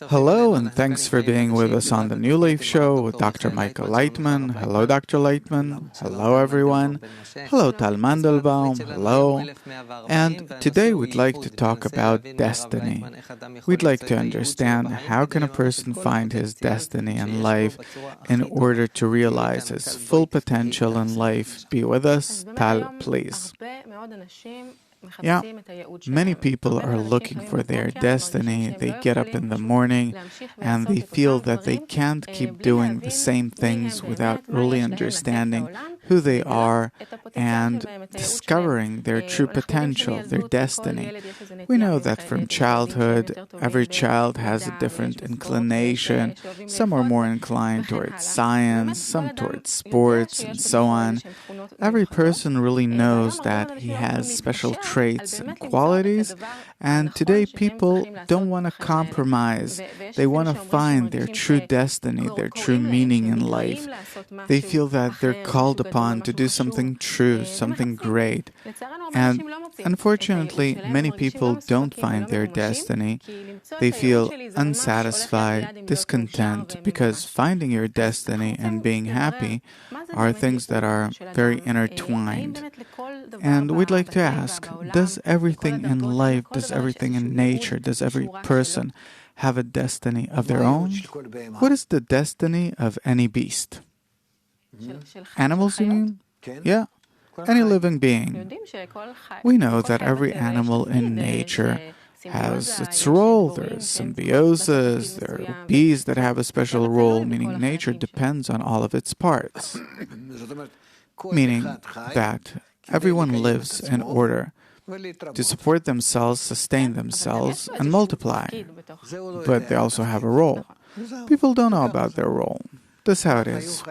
Hello, and thanks for being with us on the New Leaf Show with Dr. Michael Laitman. Hello, Dr. Laitman. Hello, everyone. Hello, Tal Mandelbaum. Hello. And today we'd like to talk about destiny. We'd like to understand how can a person find his destiny in life in order to realize his full potential in life. Be with us. Tal, please. Yeah, many people are looking for their destiny. They get up in the morning and they feel that they can't keep doing the same things without really understanding who they are and discovering their true potential, their destiny. We know that from childhood, every child has a different inclination. Some are more inclined towards science, some towards sports, and so on. Every person really knows that he has special traits and qualities, and today people don't want to compromise. They want to find their true destiny, their true meaning in life. They feel that they're called upon to do something true, something great. And unfortunately, many people don't find their destiny. They feel unsatisfied, discontent, because finding your destiny and being happy are things that are very intertwined. And we'd like to ask, does everything in life, does everything in nature, does every person have a destiny of their own? What is the destiny of any beast? Animals, you mean? Yeah. Any living being. We know that every animal in nature has its role. There is symbiosis, there are bees that have a special role, meaning nature depends on all of its parts. Meaning that everyone lives in order to support themselves, sustain themselves, and multiply. But they also have a role. People don't know about their role. This is how it is.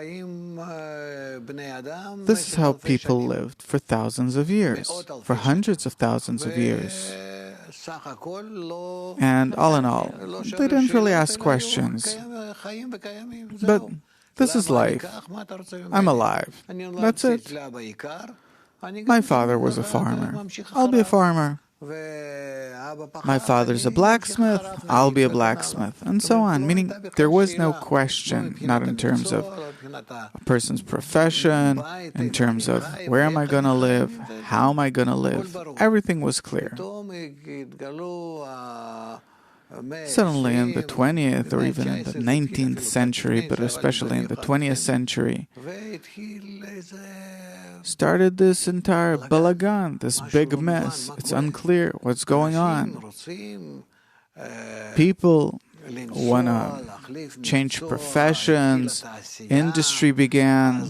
This is how people lived for thousands of years, for hundreds of thousands of years. And all in all, they didn't really ask questions. But this is life. I'm alive. That's it. My father was a farmer. I'll be a farmer. My father's a blacksmith. I'll be a blacksmith. And so on. Meaning there was no question, not in terms of a person's profession, in terms of where am I going to live, how am I going to live. Everything was clear. Suddenly in the 20th or even in the 19th century, but especially in the 20th century, started this entire balagan, this big mess. It's unclear what's going on. People want to change professions. Industry began.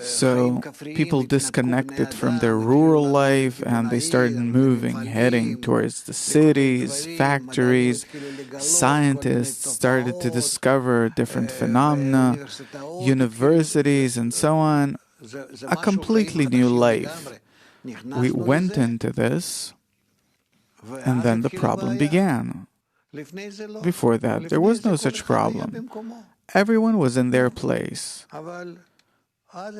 So people disconnected from their rural life and they started moving, heading towards the cities, factories. Scientists started to discover different phenomena, universities, and so on. A completely new life. We went into this, and then the problem began. Before that, there was no such problem. Everyone was in their place. But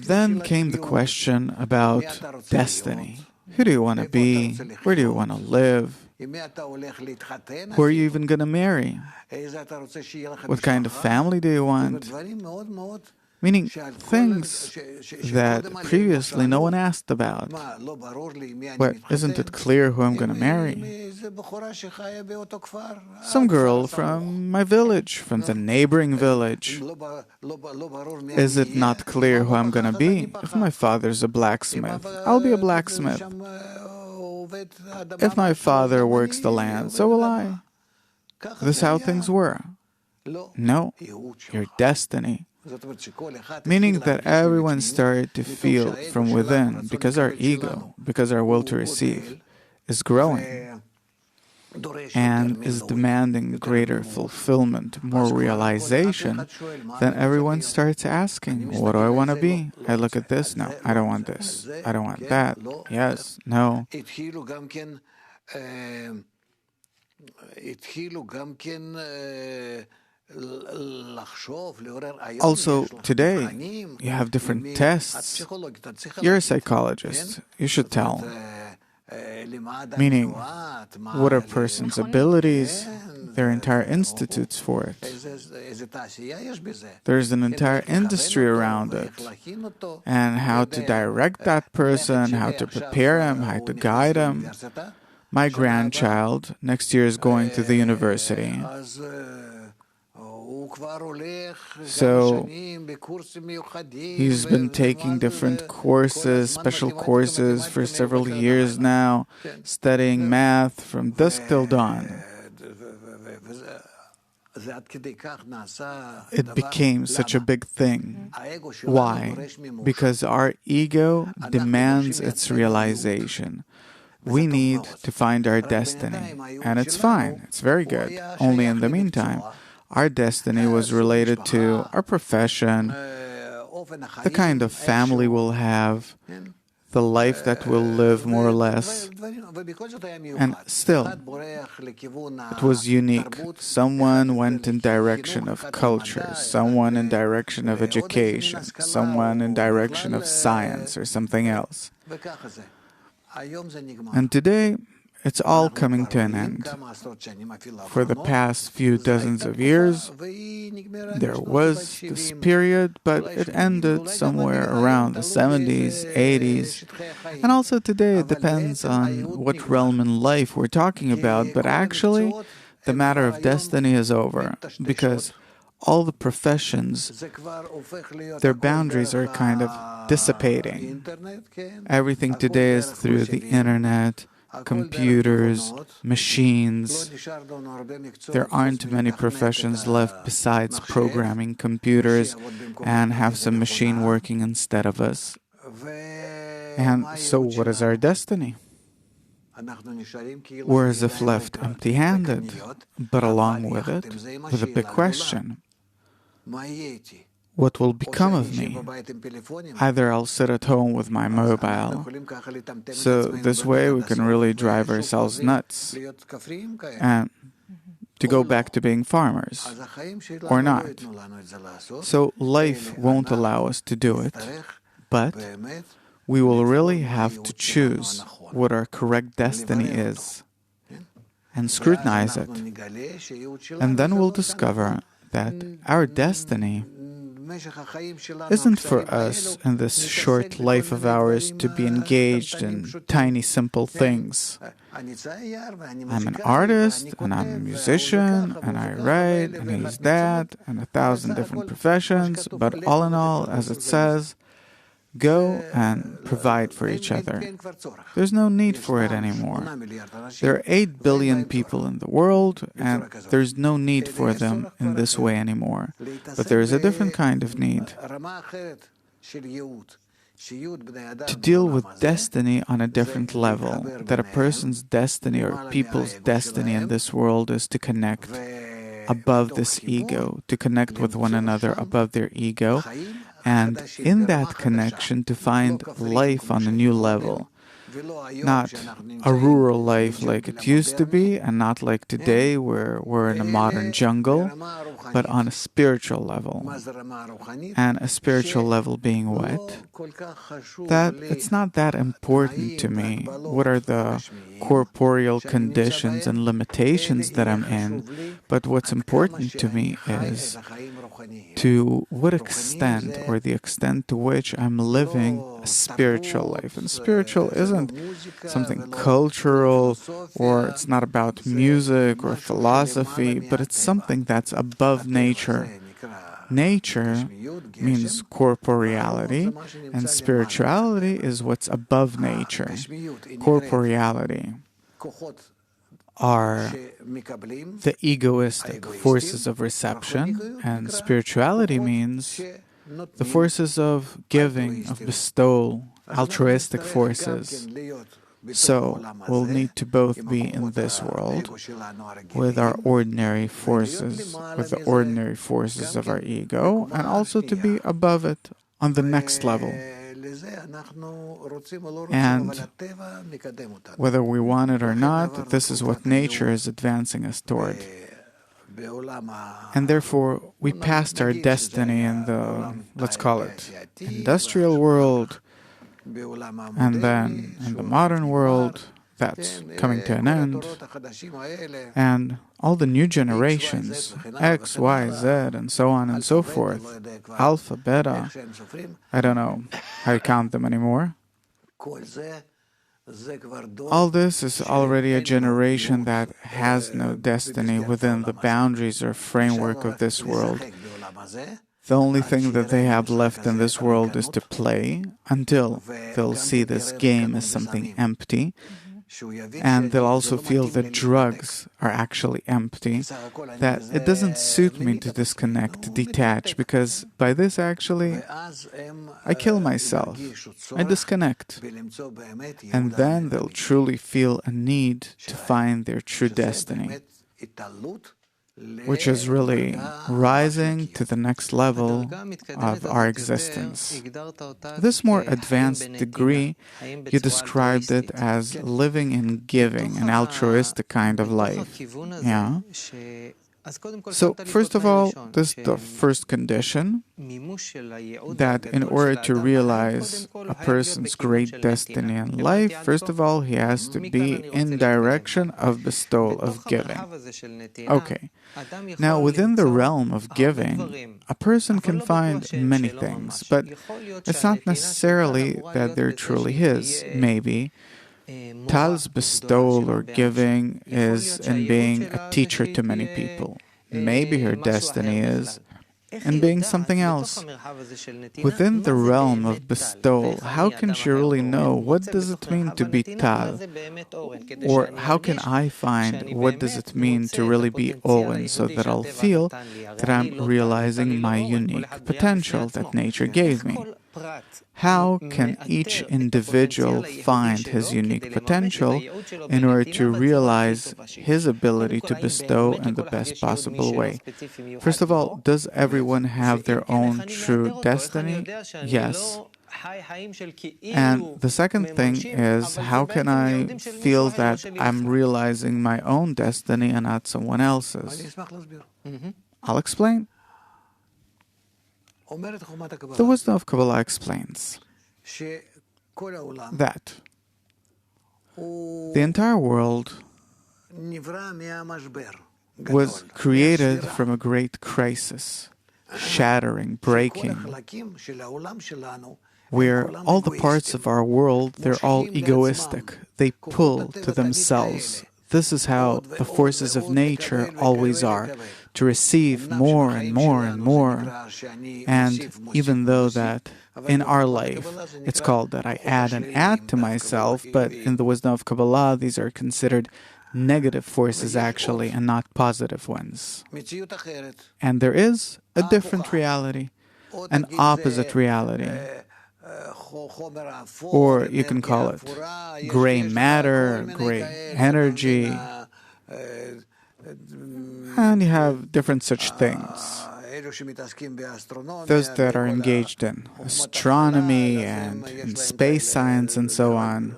then came the question about destiny. Who do you want to be? Where do you want to live? Who are you even going to marry? What kind of family do you want? Meaning things that previously no one asked about. But isn't it clear who I'm going to marry? Some girl from my village, from the neighboring village. Is it not clear who I'm going to be? If my father's a blacksmith, I'll be a blacksmith. If my father works the land, so will I. This is how things were. No, your destiny. Meaning that everyone started to feel from within, because our ego, because our will to receive, is growing and is demanding greater fulfillment, more realization, then everyone starts asking, what do I want to be? I look at this, no, I don't want this. I don't want that. Yes, no. Also, today, you have different tests. You're a psychologist. You should tell. Meaning, what are a person's abilities? There are entire institutes for it. There's an entire industry around it. And how to direct that person, how to prepare him, how to guide him. My grandchild next year is going to the university. So he's been taking different courses, special courses for several years now, studying math from dusk till dawn. It became such a big thing. Why? Because our ego demands its realization. We need to find our destiny, and it's fine, it's very good. Only in the meantime, our destiny was related to our profession, the kind of family we'll have, the life that we'll live more or less. And still, it was unique. Someone went in direction of culture, someone in direction of education, someone in direction of science or something else. And today, it's all coming to an end. For the past few dozens of years, there was this period, but it ended somewhere around the 70s, 80s. And also today, it depends on what realm in life we're talking about, but actually, the matter of destiny is over, because all the professions, their boundaries are kind of dissipating. Everything today is through the internet, computers, machines. There aren't many professions left besides programming computers and have some machine working instead of us. And so what is our destiny? We're as if left empty-handed, but along with it, with a big question. What will become of me? Either I'll sit at home with my mobile, so this way we can really drive ourselves nuts, and to go back to being farmers, or not. So life won't allow us to do it, but we will really have to choose what our correct destiny is, and scrutinize it. And then we'll discover that our destiny isn't for us in this short life of ours to be engaged in tiny, simple things. I'm an artist, and I'm a musician, and I write, and he's that, and 1,000 different professions, but all in all, as it says, go and provide for each other. There's no need for it anymore. There are 8 billion people in the world, and there's no need for them in this way anymore. But there is a different kind of need. To deal with destiny on a different level, that a person's destiny or people's destiny in this world is to connect above this ego, to connect with one another above their ego, and in that connection to find life on a new level. Not a rural life like it used to be, and not like today where we're in a modern jungle, but on a spiritual level. And a spiritual level being what? That it's not that important to me. What are the corporeal conditions and limitations that I'm in? But what's important to me is to what extent, or the extent to which I'm living a spiritual life. And spiritual isn't something cultural, or it's not about music or philosophy, but it's something that's above nature. Nature means corporeality, and spirituality is what's above nature. Corporeality are the egoistic forces of reception, and spirituality means the forces of giving, of bestowal, altruistic forces. So we'll need to both be in this world with our ordinary forces, with the ordinary forces of our ego, and also to be above it on the next level. And whether we want it or not, this is what nature is advancing us toward. And therefore, we passed our destiny in the, let's call it, industrial world, and then in the modern world, that's coming to an end. And all the new generations, X, Y, Z, and so on and so forth, Alpha, Beta, I don't know how you count them anymore. All this is already a generation that has no destiny within the boundaries or framework of this world. The only thing that they have left in this world is to play until they'll see this game as something empty. And they'll also feel that drugs are actually empty, that it doesn't suit me to disconnect, to detach, because by this actually, I kill myself, I disconnect. And then they'll truly feel a need to find their true destiny, which is really rising to the next level of our existence. This more advanced degree, you described it as living in giving, an altruistic kind of life. Yeah? So, first of all, this is the first condition, that in order to realize a person's great destiny in life, first of all, he has to be in direction of bestowal, of giving. Okay. Now, within the realm of giving, a person can find many things, but it's not necessarily that they're truly his. Maybe Tal's bestowal or giving is in being a teacher to many people. Maybe her destiny is in being something else. Within the realm of bestowal, how can she really know what does it mean to be Tal? Or how can I find what does it mean to really be Owen so that I'll feel that I'm realizing my unique potential that nature gave me? How can each individual find his unique potential in order to realize his ability to bestow in the best possible way? First of all, does everyone have their own true destiny? Yes. And the second thing is, how can I feel that I'm realizing my own destiny and not someone else's? I'll explain. The wisdom of Kabbalah explains that the entire world was created from a great crisis, shattering, breaking, where all the parts of our world, they're all egoistic. They pull to themselves. This is how the forces of nature always are, to receive more and more and more. And even though that in our life, it's called that I add and add to myself, but in the wisdom of Kabbalah, these are considered negative forces actually, and not positive ones. And there is a different reality, an opposite reality. Or you can call it gray matter, gray energy, and you have different such things. Those that are engaged in astronomy and in space science and so on,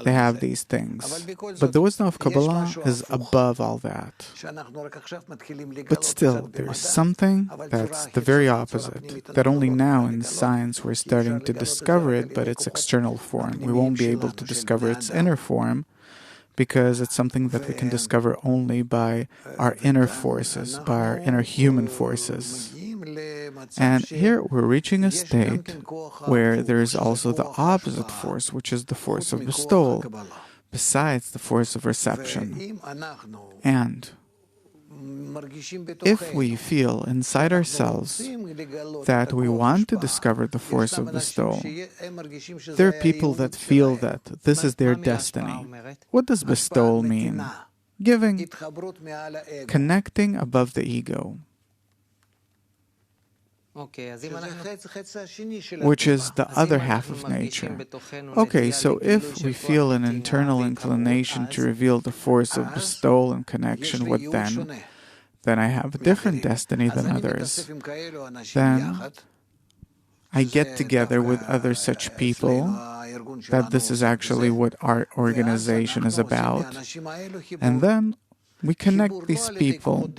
they have these things. But the wisdom of Kabbalah is above all that. But still, there is something that's the very opposite, that only now in science we're starting to discover it, but its external form. We won't be able to discover its inner form, because it's something that we can discover only by our inner forces, by our inner human forces. And here we're reaching a state where there is also the opposite force, which is the force of bestowal, besides the force of reception. And if we feel inside ourselves that we want to discover the force of bestowal, there are people that feel that this is their destiny. What does bestowal mean? Giving, connecting above the ego, which is the other half of nature. Okay, so if we feel an internal inclination to reveal the force of bestowal and connection, what then? Then I have a different destiny than others. Then I get together with other such people, that this is actually what our organization is about. And then we connect these people,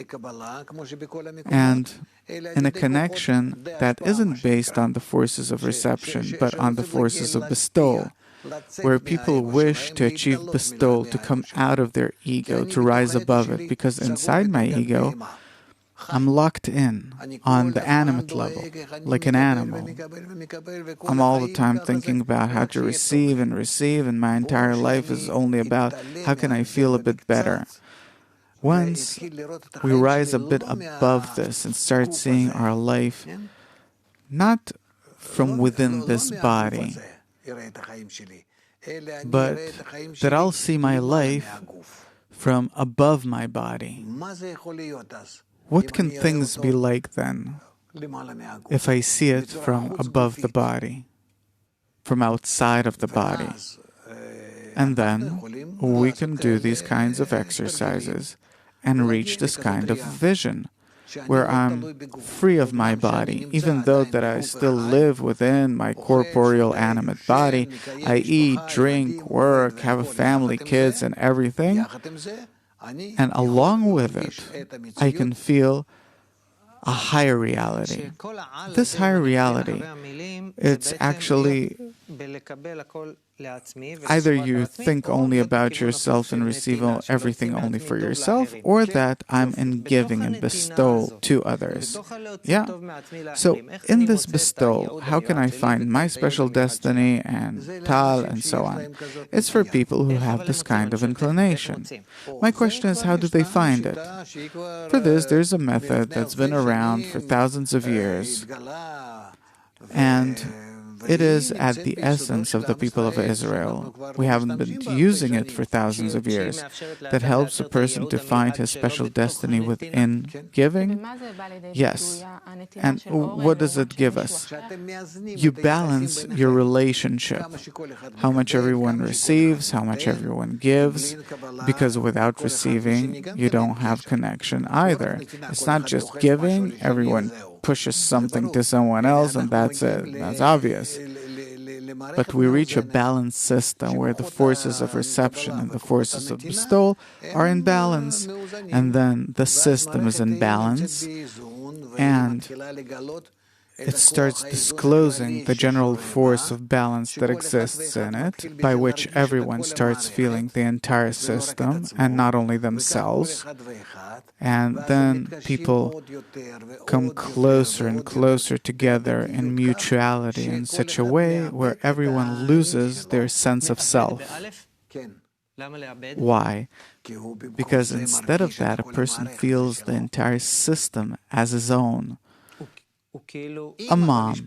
and in a connection that isn't based on the forces of reception, but on the forces of bestowal, where people wish to achieve bestowal, to come out of their ego, to rise above it, because inside my ego, I'm locked in on the animate level, like an animal. I'm all the time thinking about how to receive, and my entire life is only about how can I feel a bit better. Once we rise a bit above this and start seeing our life not from within this body, but that I'll see my life from above my body. What can things be like then if I see it from above the body, from outside of the body? And then we can do these kinds of exercises and reach this kind of vision where I'm free of my body, even though that I still live within my corporeal animate body. I eat, drink, work, have a family, kids, and everything. And along with it, I can feel a higher reality. This higher reality, it's actually either you think only about yourself and receive everything only for yourself, or that I'm in giving and bestow to others. Yeah. So in this bestowal, how can I find my special destiny and tal and so on? It's for people who have this kind of inclination. My question is, how do they find it? For this, there's a method that's been around for thousands of years, and it is at the essence of the people of Israel. We haven't been using it for thousands of years. That helps a person to find his special destiny within giving? Yes. And what does it give us? You balance your relationship. How much everyone receives, how much everyone gives, because without receiving, you don't have connection either. It's not just giving, everyone pushes something to someone else, and that's it. That's obvious. But we reach a balanced system where the forces of reception and the forces of bestowal are in balance, and then the system is in balance, and it starts disclosing the general force of balance that exists in it, by which everyone starts feeling the entire system and not only themselves. And then people come closer and closer together in mutuality in such a way where everyone loses their sense of self. Why? Because instead of that, a person feels the entire system as his own. A mom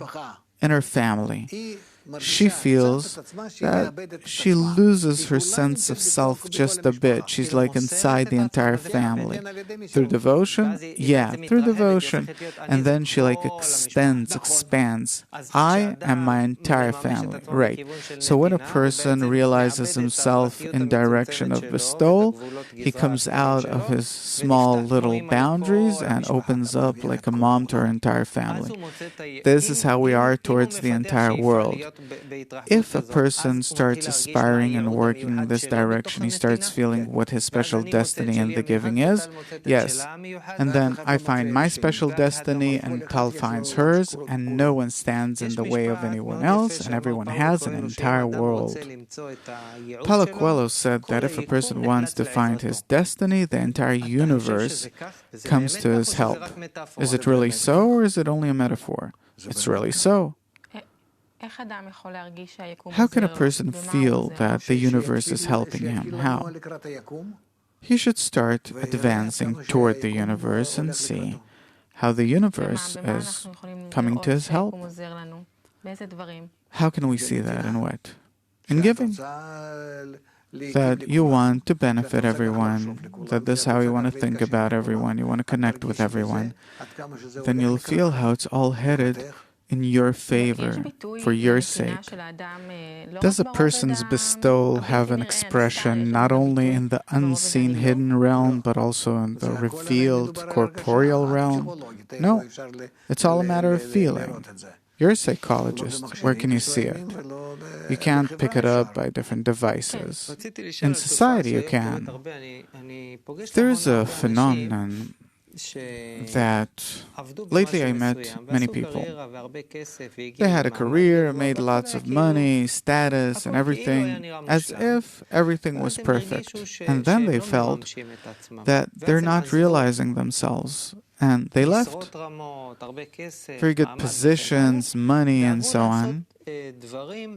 in her family, she feels that she loses her sense of self just a bit. She's like inside the entire family. Through devotion? Yeah, through devotion. And then she like expands. I am my entire family. Right. So when a person realizes himself in direction of bestowal, he comes out of his small little boundaries and opens up like a mom to her entire family. This is how we are towards the entire world. If a person starts aspiring and working in this direction, he starts feeling what his special destiny in the giving is. Yes. And then I find my special destiny and Tal finds hers, and no one stands in the way of anyone else, and everyone has an entire world. Paulo Coelho said that if a person wants to find his destiny, the entire universe comes to his help. Is it really so, or is it only a metaphor? It's really so. How can a person feel that the universe is helping him? How? He should start advancing toward the universe and see how the universe is coming to his help. How can we see that and what? In giving. That you want to benefit everyone, that this is how you want to think about everyone, you want to connect with everyone, then you'll feel how it's all headed in your favor, for your sake. Does a person's bestowal have an expression not only in the unseen hidden realm, but also in the revealed corporeal realm? No, it's all a matter of feeling. You're a psychologist. Where can you see it? You can't pick it up by different devices. In society, you can. There's a phenomenon that lately I met many people. They had a career, made lots of money, status, and everything, as if everything was perfect. And then they felt that they're not realizing themselves. And they left. Very good positions, money, and so on.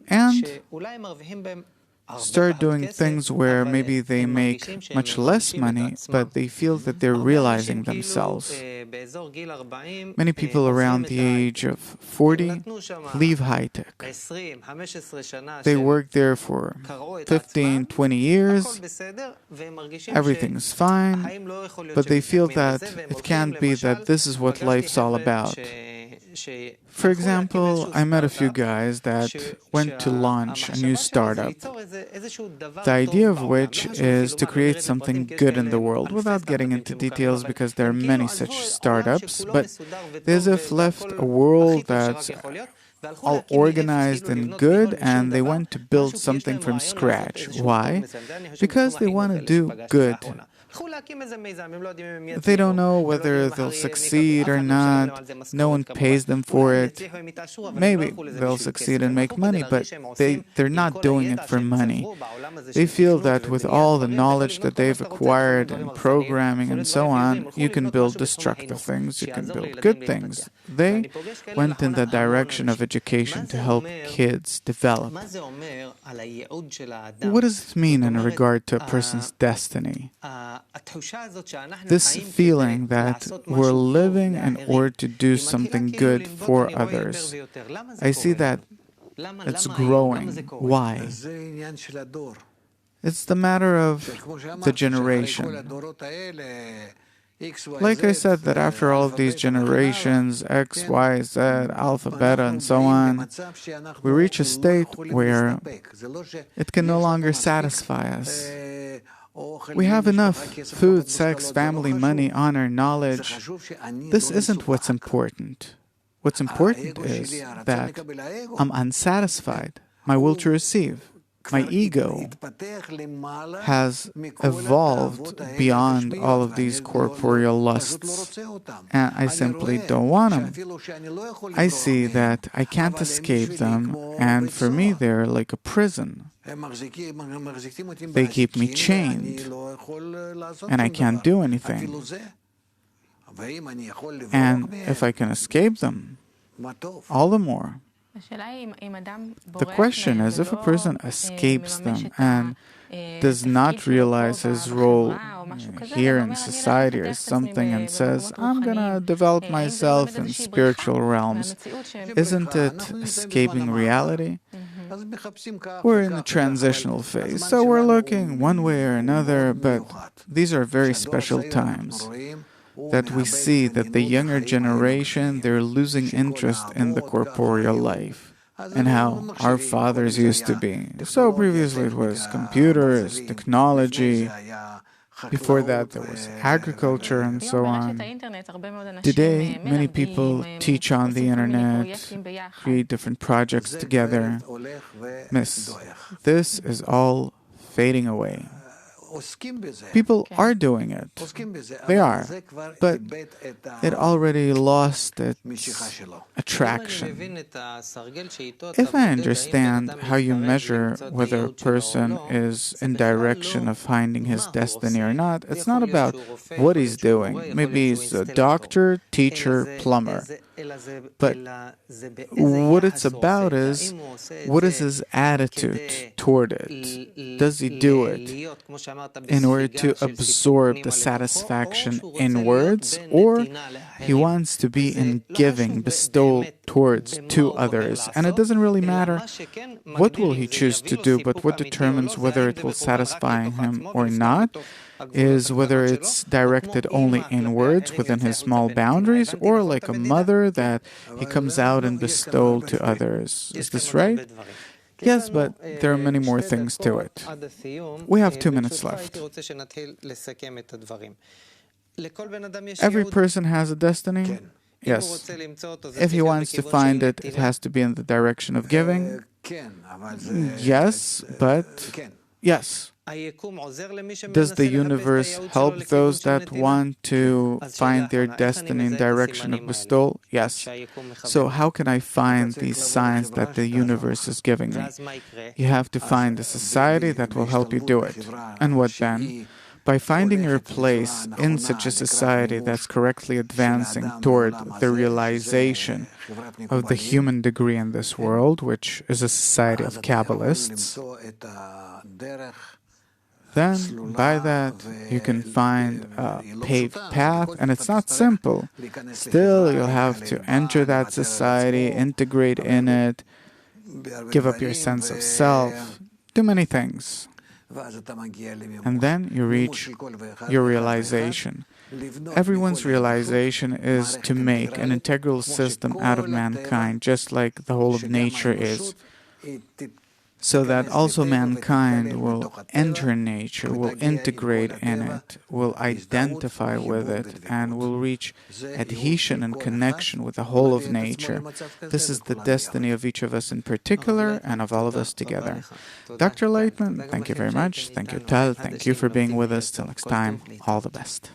And start doing things where maybe they make much less money, but they feel that they're realizing themselves. Many people around the age of 40 leave high-tech. They work there for 15, 20 years. Everything's fine, but they feel that it can't be that this is what life's all about. For example, I met a few guys that went to launch a new startup, the idea of which is to create something good in the world, without getting into details because there are many such startups, but they as if left a world that's all organized and good, and they went to build something from scratch. Why? Because they want to do good. They don't know whether they'll succeed or not. No one pays them for it. Maybe they'll succeed and make money, but they're not doing it for money. They feel that with all the knowledge that they've acquired in programming and so on, you can build destructive things, you can build good things. They went in the direction of education to help kids develop. What does it mean in regard to a person's destiny? This feeling that we're living in order to do something good for others. I see that it's growing. Why? It's the matter of the generation. Like I said, that after all of these generations, X, Y, Z, Alpha, Beta, and so on, we reach a state where it can no longer satisfy us. We have enough food, sex, family, money, honor, knowledge. This isn't what's important. What's important is that I'm unsatisfied. My will to receive. My ego has evolved beyond all of these corporeal lusts, and I simply don't want them. I see that I can't escape them, and for me they're like a prison. They keep me chained, and I can't do anything. And if I can escape them, all the more. The question is, if a person escapes them and does not realize his role here in society or something and says, I'm going to develop myself in spiritual realms, isn't it escaping reality? We're in a transitional phase, so we're looking one way or another, but these are very special times that we see that the younger generation, they're losing interest in the corporeal life and how our fathers used to be. So previously it was computers, technology. Before that there was agriculture and so on. Today, many people teach on the internet, create different projects together. This is all fading away. People are doing it. They are. But it already lost its attraction. If I understand how you measure whether a person is in direction of finding his destiny or not, it's not about what he's doing. Maybe he's a doctor, teacher, plumber. But what it's about is, what is his attitude toward it? Does he do it in order to absorb the satisfaction in words, or he wants to be in giving, bestowal towards to others? And it doesn't really matter what will he choose to do, but what determines whether it will satisfy him or not is whether it's directed only in words within his small boundaries, or like a mother that he comes out and bestow to others. Is this right? Yes, but there are many more things to it. We have 2 minutes left. Every person has a destiny? Yes. If he wants to find it, it has to be in the direction of giving. Yes, but yes. Does the universe help those that want to find their destiny in direction of bestowal? Yes. So how can I find these signs that the universe is giving me? You have to find a society that will help you do it. And what then? By finding your place in such a society that's correctly advancing toward the realization of the human degree in this world, which is a society of Kabbalists, then by that you can find a paved path, and it's not simple. Still, you'll have to enter that society, integrate in it, give up your sense of self, do many things. And then you reach your realization. Everyone's realization is to make an integral system out of mankind, just like the whole of nature is, so that also mankind will enter nature, will integrate in it, will identify with it, and will reach adhesion and connection with the whole of nature. This is the destiny of each of us in particular, and of all of us together. Dr. Laitman, thank you very much. Thank you, Tal. Thank you for being with us. Till next time, all the best.